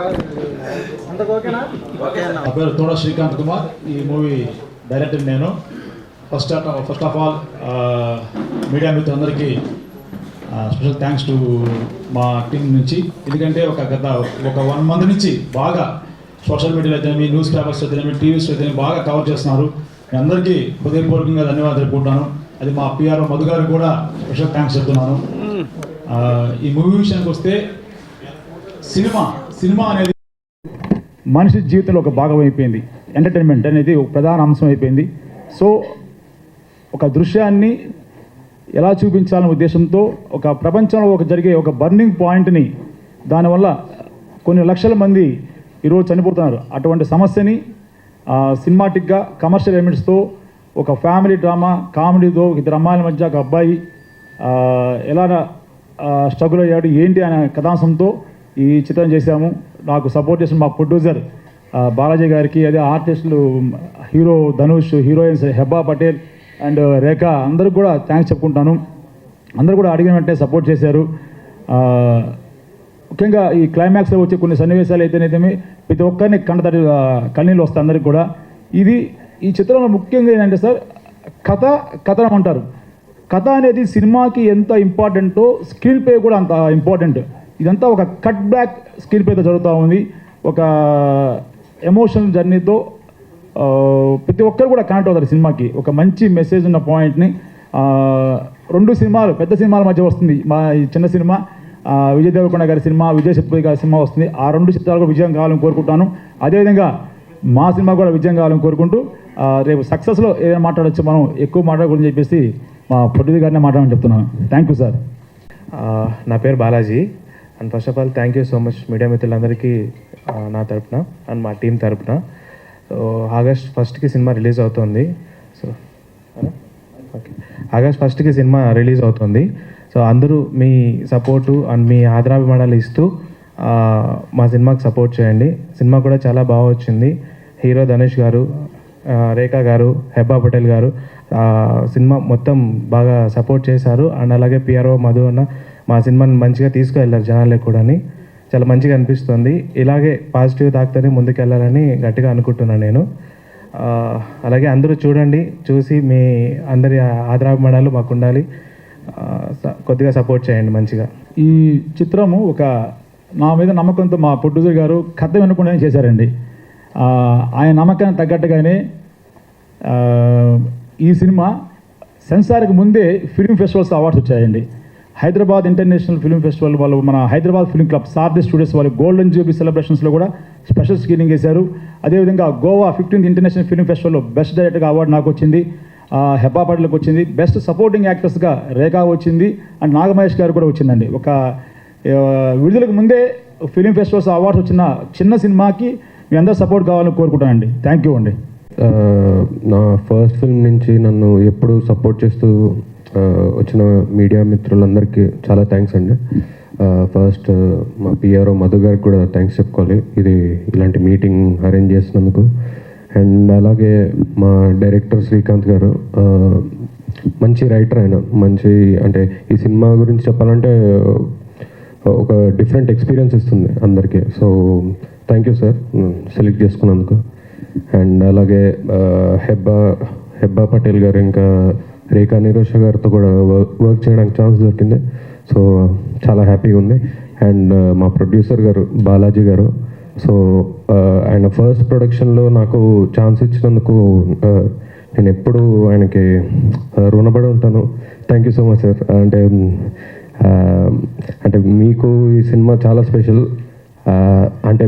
నా పేరు తోడ శ్రీకాంత్ కుమార్. ఈ మూవీ డైరెక్టర్ నేను. ఫస్ట్ ఆఫ్ ఆల్ మీడియా మిత్రులందరికీ స్పెషల్ థ్యాంక్స్ టు మా టీం నుంచి. ఎందుకంటే గత 1 మంత్ నుంచి బాగా సోషల్ మీడియాలో అయితేనేమి, న్యూస్ పేపర్స్ అయితేనేమి, టీవీస్ అయితేనేమి బాగా కవర్ చేస్తున్నారు. మీ అందరికీ హృదయపూర్వకంగా ధన్యవాదాలు తెలుపుకుంటాను. అది మా పిఆర్ఓ మధు గారికి కూడా స్పెషల్ థ్యాంక్స్ చెప్తున్నాను. ఈ మూవీ విషయానికి వస్తే సినిమా అనేది మనిషి జీవితంలో ఒక భాగం అయిపోయింది. ఎంటర్టైన్మెంట్ అనేది ఒక ప్రధాన అంశం అయిపోయింది. సో ఒక దృశ్యాన్ని ఎలా చూపించాలనే ఉద్దేశంతో ఒక ప్రపంచంలో జరిగే ఒక బర్నింగ్ పాయింట్ని, దానివల్ల కొన్ని లక్షల మంది ఈరోజు చనిపోతున్నారు. అటువంటి సమస్యని సినిమాటిక్గా కమర్షియల్ ఎలిమెంట్స్తో ఒక ఫ్యామిలీ డ్రామా కామెడీతో 2 అమ్మాయిల మధ్య ఒక అబ్బాయి ఎలా స్ట్రగుల్ అయ్యాడు ఏంటి అనే కథాంశంతో ఈ చిత్రం చేశాము. నాకు సపోర్ట్ చేసిన మా ప్రొడ్యూసర్ బాలాజీ గారికి, అదే ఆర్టిస్టులు hero Dhanush, heroines Hebba Patel and Rekha అందరికి కూడా థ్యాంక్స్ చెప్పుకుంటాను. అందరూ కూడా అడిగిన వెంటనే సపోర్ట్ చేశారు. ముఖ్యంగా ఈ క్లైమాక్స్లో వచ్చే కొన్ని సన్నివేశాలు అయితేనేమి ప్రతి ఒక్కరిని కన్నీళ్ళు వస్తాయి అందరికి కూడా. ఈ చిత్రంలో ముఖ్యంగా ఏంటంటే సార్, కథనం అంటారు. కథ అనేది సినిమాకి ఎంత ఇంపార్టెంటో స్క్రీన్ ప్లే కూడా అంత ఇంపార్టెంట్. ఇదంతా ఒక కట్ బ్యాక్ స్క్రీన్ ప్లేతో జరుగుతూ ఉంది. ఒక ఎమోషనల్ జర్నీతో ప్రతి ఒక్కరు కూడా కనెక్ట్ అవుతారు సినిమాకి. ఒక మంచి మెసేజ్ ఉన్న పాయింట్ని 2 సినిమాలు పెద్ద సినిమాల మధ్య వస్తుంది. మా ఈ చిన్న సినిమా విజయ్ దేవరకొండ గారి సినిమా, విజయ్ సేతుపతి గారి సినిమా వస్తుంది. ఆ 2 చిత్రాలు కూడా విజయం కావాలని కోరుకుంటాను. అదేవిధంగా మా సినిమా కూడా విజయం కావాలని కోరుకుంటూ రేపు సక్సెస్లో ఏదైనా మాట్లాడచ్చు, మనం ఎక్కువ మాట్లాడకూడదని చెప్పేసి మా ప్రొడ్యూసర్ గారినే మాట్లాడమని చెప్తున్నాను. Thank you sir. నా పేరు Balaji. And first of all thank you so much media మిత్రులందరికీ నా తరపున అండ్ మా టీం తరపున. సో ఆగస్ట్ 1కి సినిమా రిలీజ్ అవుతుంది. సో ఓకే, ఆగస్ట్ 1కి సినిమా రిలీజ్ అవుతుంది. సో అందరూ మీ సపోర్టు అండ్ మీ ఆదరాభిమానాలు ఇస్తూ మా సినిమాకి సపోర్ట్ చేయండి. సినిమా కూడా చాలా బాగా వచ్చింది. హీరో ధనుష్ గారు, రేఖా గారు, హెబ్బా పటేల్ గారు సినిమా మొత్తం బాగా సపోర్ట్ చేశారు. అండ్ అలాగే పిఆర్ఓ మధు అన్న మా సినిమాని మంచిగా తీసుకువెళ్ళారు జనాలకు కూడా. చాలా మంచిగా అనిపిస్తుంది. ఇలాగే పాజిటివ్ తాకుతూనే ముందుకెళ్ళాలని గట్టిగా అనుకుంటున్నాను నేను. అలాగే అందరూ చూడండి, చూసి మీ అందరి ఆదరాభిమానాలు మాకు ఉండాలి. కొద్దిగా సపోర్ట్ చేయండి మంచిగా. ఈ చిత్రము నా మీద నమ్మకంతో మా ప్రొడ్యూసర్ గారు కథ వినకుండా చేశారండి. ఆయన నమ్మకానికి తగ్గట్టుగానే ఈ సినిమా సెన్సార్కి ముందే ఫిల్మ్ ఫెస్టివల్స్ అవార్డ్స్ వచ్చాయండి. హైదరాబాద్ ఇంటర్నేషనల్ ఫిల్మ్ ఫెస్టివల్ వాళ్ళు, మన Hyderabad film club Sarathi studios వాళ్ళు గోల్డెన్ జూబ్లీ సెలబ్రేషన్స్లో కూడా స్పెషల్ స్క్రీనింగ్ చేశారు. అదేవిధంగా గోవా 15th ఇంటర్నేషనల్ ఫిల్మ్ ఫెస్టివల్లో బెస్ట్ డైరెక్టర్గా అవార్డు నాకు వచ్చింది, హెబ్బా పటేల్కి వచ్చింది. బెస్ట్ సపోర్టింగ్ యాక్టర్స్గా రేఖా వచ్చింది అండ్ నాగమహేష్ గారు కూడా వచ్చిందండి. విడుదలకు ముందే ఫిలిం ఫెస్టివల్స్ అవార్డ్స్ వచ్చిన చిన్న సినిమాకి మీ అందరూ సపోర్ట్ కావాలని కోరుకుంటానండి. థ్యాంక్ యూ అండి. నా ఫస్ట్ ఫిల్మ్ నుంచి నన్ను ఎప్పుడు సపోర్ట్ చేస్తూ వచ్చిన మీడియా మిత్రులందరికీ చాలా థ్యాంక్స్ అండి. ఫస్ట్ మా పిఆర్ఓ మధు గారికి కూడా థ్యాంక్స్ చెప్పుకోవాలి, ఇలాంటి మీటింగ్ అరేంజ్ చేసినందుకు. అండ్ అలాగే మా డైరెక్టర్ శ్రీకాంత్ గారు మంచి రైటర్, ఆయన అంటే ఈ సినిమా గురించి చెప్పాలంటే ఒక డిఫరెంట్ ఎక్స్పీరియన్స్ ఇస్తుంది అందరికీ. So thank you sir select చేసుకున్నందుకు. అండ్ అలాగే హెబ్బా పటేల్ గారు ఇంకా రేఖా నిరోష గారితో కూడా వర్క్ చేయడానికి ఛాన్స్ దొరికింది. సో చాలా హ్యాపీగా ఉంది. అండ్ మా ప్రొడ్యూసర్ గారు బాలాజీ గారు, సో ఆయన ఫస్ట్ ప్రొడక్షన్లో నాకు ఛాన్స్ ఇచ్చినందుకు నేను ఎప్పుడూ ఆయనకి రుణపడి ఉంటాను. Thank you so much sir. అంటే మీకు ఈ సినిమా చాలా స్పెషల్. అంటే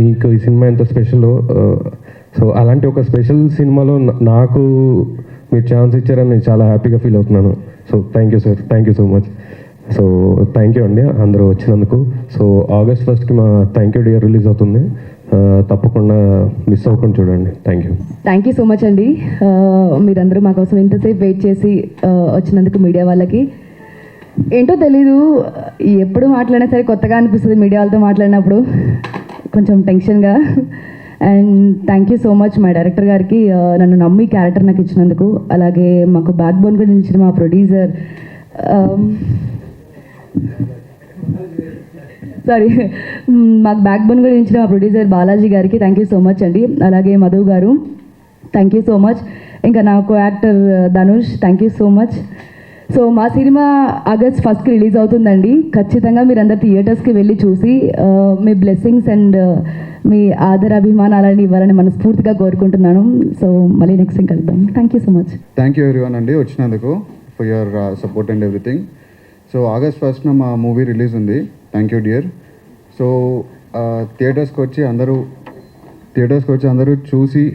మీకు ఈ సినిమా ఎంత స్పెషల్, సో అలాంటి ఒక స్పెషల్ సినిమాలో నాకు మీరు ఛాన్స్ ఇచ్చారని నేను చాలా హ్యాపీగా ఫీల్ అవుతున్నాను. So thank you sir, thank you so much. So thank you అండి అందరూ వచ్చినందుకు. సో ఆగస్ట్ 1కి మా థ్యాంక్ యూ డియర్ రిలీజ్ అవుతుంది. తప్పకుండా మిస్ అవ్వకుండా చూడండి. థ్యాంక్ యూ సో మచ్ అండి. మీరందరూ మా కోసం ఇంతసేపు వెయిట్ చేసి వచ్చినందుకు మీడియా వాళ్ళకి. ఏంటో తెలీదు, ఎప్పుడు మాట్లాడినా సరే కొత్తగా అనిపిస్తుంది మీడియా వాళ్ళతో మాట్లాడినప్పుడు, కొంచెం టెన్షన్గా. And thank you so much మా డైరెక్టర్ గారికి నన్ను నమ్మి క్యారెక్టర్ నాకు ఇచ్చినందుకు. అలాగే మాకు బ్యాక్ బోన్గా నిలిచిన మా ప్రొడ్యూసర్ సారీ మాకు బ్యాక్ బోన్ కూడా ఇచ్చిన మా ప్రొడ్యూసర్ బాలాజీ గారికి థ్యాంక్ యూ సో మచ్ అండి. అలాగే మధు గారు థ్యాంక్ యూ సో మచ్. ఇంకా నాకు actor Dhanush thank you so much. So మా సినిమా ఆగస్ట్ 1st రిలీజ్ అవుతుందండి. ఖచ్చితంగా మీరందరు థియేటర్స్కి వెళ్ళి చూసి మీ బ్లెస్సింగ్స్ అండ్ మీ ఆదర అభిమానాలని ఇవ్వాలని మనస్ఫూర్తిగా కోరుకుంటున్నాను. సో మళ్ళీ నెక్స్ట్ టైం కలుద్దాం. Thank you so much. Thank you everyone అండి వచ్చినందుకు for your support and everything. So August 1st మా మూవీ రిలీజ్ ఉంది. Thank you dear. సో థియేటర్స్కి వచ్చి అందరూ చూసి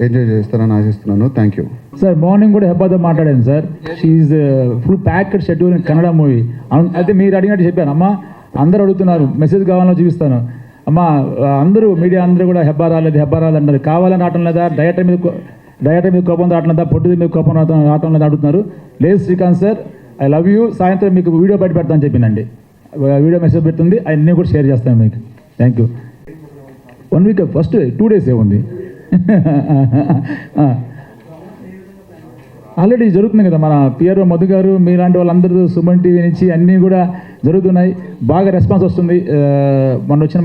ఎంజాయ్ చేస్తారని ఆశిస్తున్నాను. Thank you sir. మార్నింగ్ కూడా హెబ్బాతో మాట్లాడాను sir. She full packed schedule in Kannada movie. అయితే మీరు అడిగినట్టు చెప్పాను అమ్మ, అందరూ అడుగుతున్నారు మెసేజ్ కావాలో చూపిస్తాను అమ్మ. అందరూ మీడియా అందరూ కూడా హెబ్బా రాలేదు అంటారు. కావాలని రావటం లేదా, డైరెక్టర్ మీద కోపం రావటం లేదా, పొట్టు మీద కోపం రావటం లేదా అడుగుతున్నారు. లేదు Srikanth sir, I love you. సాయంత్రం మీకు వీడియో బయట పెడతాను చెప్పిందండి. వీడియో మెసేజ్ పెడుతుంది, అన్నీ కూడా షేర్ చేస్తాను మీకు. Thank you. 1 week first 2 days ఏముంది ఆల్రెడీ జరుగుతుంది కదా. మన పిఆర్ఓ మధు గారు మీలాంటి వాళ్ళందరూ సుమన్ టీవీ నుంచి అన్నీ కూడా జరుగుతున్నాయి. బాగా రెస్పాన్స్ వస్తుంది. మొన్న వచ్చిన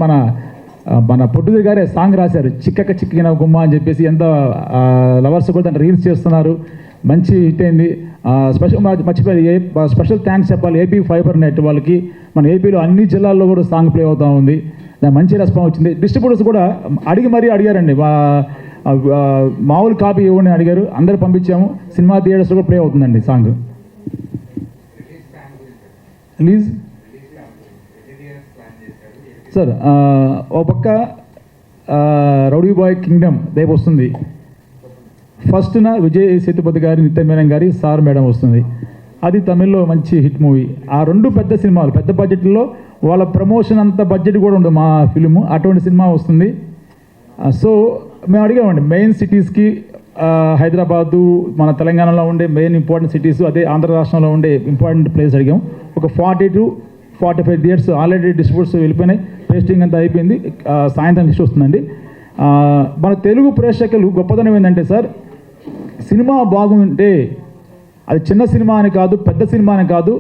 మన పొట్టుదూరి గారే సాంగ్ రాశారు, చిక్కిన గుమ్మ అని చెప్పేసి. ఎంత లవర్స్ కూడా దాంట్లో రీల్స్ చేస్తున్నారు. మంచి హిట్ అయింది. స్పెషల్ థ్యాంక్స్ చెప్పాలి ఏపీ ఫైబర్ నెట్ వాళ్ళకి. మన ఏపీలో అన్ని జిల్లాల్లో కూడా సాంగ్ ప్లే అవుతూ ఉంది. మంచి రెస్పాన్స్ వచ్చింది. డిస్ట్రిబ్యూటర్స్ కూడా అడిగారండి. మామూలు కాపీ ఇవ్వండి అడిగారు, అందరూ పంపించాము. సినిమా థియేటర్స్లో కూడా ప్లే అవుతుందండి సాంగ్. రిలీజ్ సార్ ఓ పక్క రౌడీ బాయ్ కింగ్డమ్ రేపు వస్తుంది. ఫస్ట్న విజయ్ సేతుపతి గారి, నిత్య మేనన్ గారి సార్ మేడం వస్తుంది. అది తమిళ్లో మంచి హిట్ మూవీ. ఆ 2 పెద్ద సినిమాలు, పెద్ద బడ్జెట్లో, వాళ్ళ ప్రమోషన్ అంత బడ్జెట్ కూడా ఉండదు మా ఫిలిము. అటువంటి సినిమా వస్తుంది. సో మేము అడిగామండి మెయిన్ సిటీస్కి, హైదరాబాదు, మన తెలంగాణలో ఉండే మెయిన్ ఇంపార్టెంట్ సిటీస్, అదే ఆంధ్ర రాష్ట్రంలో ఉండే ఇంపార్టెంట్ ప్లేస్ అడిగాం. ఒక 40 to 45 థియేటర్స్ ఆల్రెడీ డిస్ట్రిబ్యూటర్స్ వెళ్ళిపోయినాయి. పేస్టింగ్ అంతా అయిపోయింది. సాయంత్రం లిస్ట్ వస్తుందండి. మన తెలుగు ప్రేక్షకులు గొప్పదనం ఏంటంటే సార్, సినిమా బాగుంటే అది చిన్న సినిమా అని కాదు, పెద్ద సినిమా అని కాదు,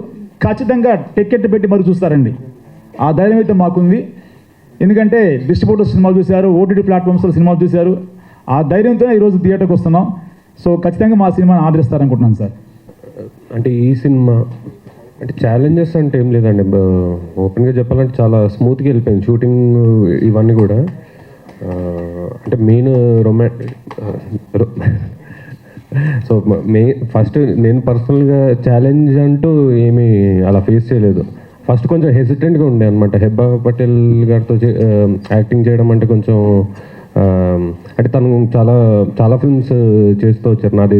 ఖచ్చితంగా టికెట్ పెట్టి మరి చూస్తారండి. ఆ ధైర్యం అయితే మాకుంది. ఎందుకంటే డిస్ట్రిబ్యూటర్ సినిమాలు చూశారు, ఓటీటీ ప్లాట్ఫామ్స్లో సినిమాలు చూశారు. ఆ ధైర్యంతో ఈరోజు థియేటర్కి వస్తున్నాం. సో ఖచ్చితంగా మా సినిమాని ఆదరిస్తారనుకుంటున్నాను సార్. అంటే ఈ సినిమా అంటే ఛాలెంజెస్ అంటే ఏం లేదండి. ఓపెన్గా చెప్పాలంటే చాలా స్మూత్గా వెళ్ళిపోయింది షూటింగ్ ఇవన్నీ కూడా. అంటే మెయిన్ సో ఫస్ట్ నేను పర్సనల్గా ఛాలెంజ్ అంటూ ఏమీ అలా ఫేస్ చేయలేదు. ఫస్ట్ కొంచెం హెసిటెంట్గా ఉండే అనమాట. హెబ్బా పటేల్ గారితో యాక్టింగ్ చేయడం అంటే కొంచెం అంటే తను చాలా ఫిల్మ్స్ చేస్తూ వచ్చారు. నాది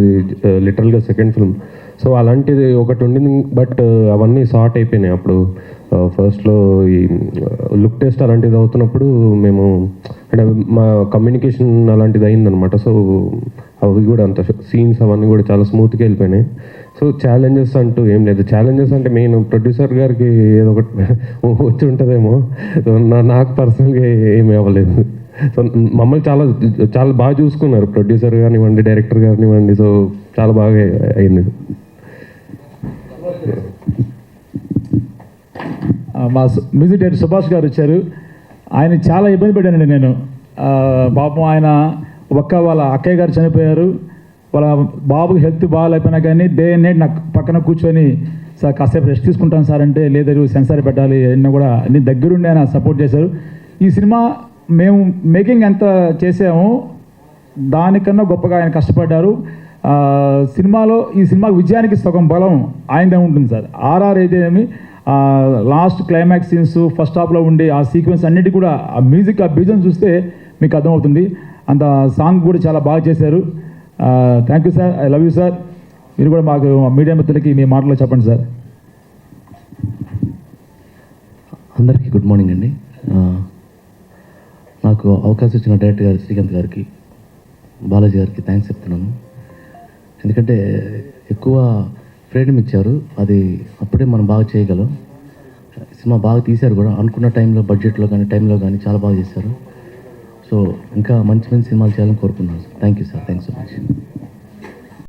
లిటరల్గా సెకండ్ ఫిల్మ్. సో అలాంటిది ఒకటి ఉండింది. బట్ అవన్నీ సార్ట్ అయిపోయినాయి. అప్పుడు ఫస్ట్లో ఈ లుక్ టెస్ట్ అలాంటిది అవుతున్నప్పుడు మేము అంటే మా కమ్యూనికేషన్ అలాంటిది అయిందనమాట. సో అవి కూడా అంత సీన్స్ అవన్నీ కూడా చాలా స్మూత్గా వెళ్ళిపోయినాయి. సో ఛాలెంజెస్ అంటూ ఏం లేదు. ఛాలెంజెస్ అంటే మెయిన్ ప్రొడ్యూసర్ గారికి ఏదో ఒకటి వచ్చి ఉంటుందేమో. నాకు పర్సనల్గా ఏమీ అవ్వలేదు. సో మమ్మల్ని చాలా బాగా చూసుకున్నారు ప్రొడ్యూసర్ కానివ్వండి, డైరెక్టర్ కానివ్వండి. సో చాలా బాగా అయింది. మా మ్యూజిక్ డైరెక్టర్ సుభాష్ గారు వచ్చారు. ఆయన చాలా ఇబ్బంది పడ్డానండి నేను. పాపం ఆయన వాళ్ళ అక్కయ్య గారు చనిపోయారు. వాళ్ళ బాబుకి హెల్త్ బాగాలేకపోయినా కానీ డే అండ్ నైట్ నాకు పక్కన కూర్చొని సార్ కాసేపు రెస్ట్ తీసుకుంటాను సార్ అంటే, లేదు సెన్సార్ పెట్టాలి అన్నీ కూడా అన్ని దగ్గరుండి ఆయన సపోర్ట్ చేశారు. ఈ సినిమా మేము మేకింగ్ ఎంత చేసామో దానికన్నా గొప్పగా ఆయన కష్టపడ్డారు. ఈ సినిమా విజయానికి సగం బలం ఆయనదే ఉంటుంది సార్. ఆర్ఆర్ అయితే ఏమి లాస్ట్ క్లైమాక్స్ సీన్స్, ఫస్ట్ హాఫ్లో ఉండే ఆ సీక్వెన్స్ అన్నిటి కూడా ఆ మ్యూజిక్, ఆ బీజం చూస్తే మీకు అర్థమవుతుంది. అంత సాంగ్ కూడా చాలా బాగా చేశారు. Thank you sir, I love you sir. మీరు కూడా మాకు మీడియా మిత్రులకి మీ మాటలో చెప్పండి సార్. అందరికీ గుడ్ మార్నింగ్ అండి. నాకు అవకాశం ఇచ్చిన డైరెక్టర్ గారు శ్రీకాంత్ గారికి, బాలాజీ గారికి థ్యాంక్స్ చెప్తున్నాను. ఎందుకంటే ఎక్కువ ఫ్రీడమ్ ఇచ్చారు. అది అప్పుడే మనం బాగా చేయగలం. సినిమా బాగా తీశారు కూడా, అనుకున్న టైంలో, బడ్జెట్లో కానీ టైంలో కానీ చాలా బాగా చేశారు. సో ఇంకా మంచి మంచి సినిమాలు చేయాలని కోరుకున్నాను. Thank you sir, thanks so much.